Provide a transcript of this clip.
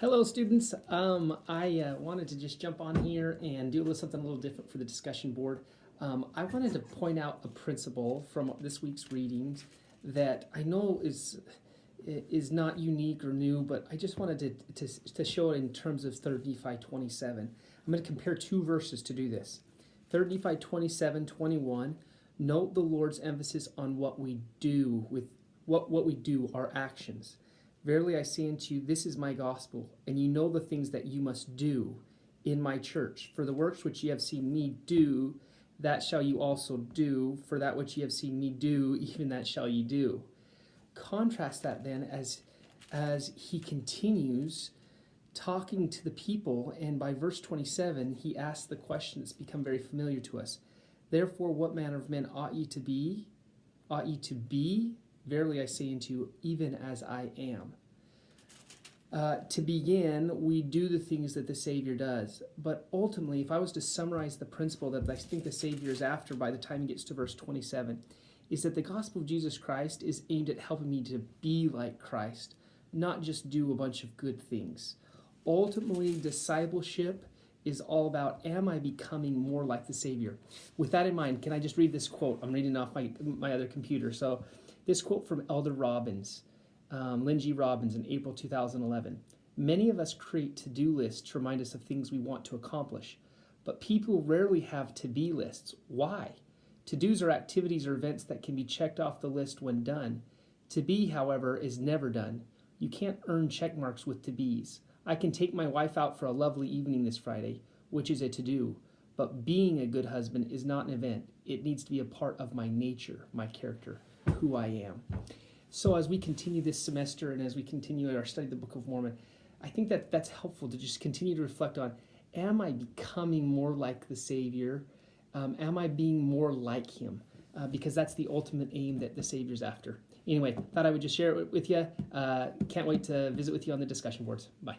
Hello, students. I wanted to just jump on here and do a little something a little different for the discussion board. I wanted to point out a principle from this week's readings that I know is not unique or new, but I just wanted to show it in terms of 3 Nephi 27. I'm going to compare two verses to do this. 3 Nephi 27:21. Note the Lord's emphasis on what we do with what we do, our actions. Verily I say unto you, this is my gospel, and ye know the things that you must do in my church. For the works which ye have seen me do, that shall you also do. For that which ye have seen me do, even that shall ye do. Contrast that then as he continues talking to the people, and by verse 27, he asks the question that's become very familiar to us. Therefore, what manner of men ought ye to be? Ought ye to be? Verily I say unto you, even as I am. To begin, we do the things that the Savior does. But ultimately, if I was to summarize the principle that I think the Savior is after by the time he gets to verse 27, is that the gospel of Jesus Christ is aimed at helping me to be like Christ, not just do a bunch of good things. Ultimately, discipleship is all about, am I becoming more like the Savior? With that in mind, can I just read this quote? I'm reading off my other computer. So this quote from Elder Robbins, Lynn G. Robbins in April 2011. Many of us create to-do lists to remind us of things we want to accomplish, but people rarely have to-be lists. Why? To-dos are activities or events that can be checked off the list when done. To-be, however, is never done. You can't earn check marks with to-bes. I can take my wife out for a lovely evening this Friday, which is a to-do, but being a good husband is not an event. It needs to be a part of my nature, my character, who I am. So as we continue this semester and as we continue our study of the Book of Mormon, I think that's helpful to just continue to reflect on, am I becoming more like the Savior? Am I being more like him? Because that's the ultimate aim that the Savior's after. Anyway, thought I would just share it with you. Can't wait to visit with you on the discussion boards. Bye.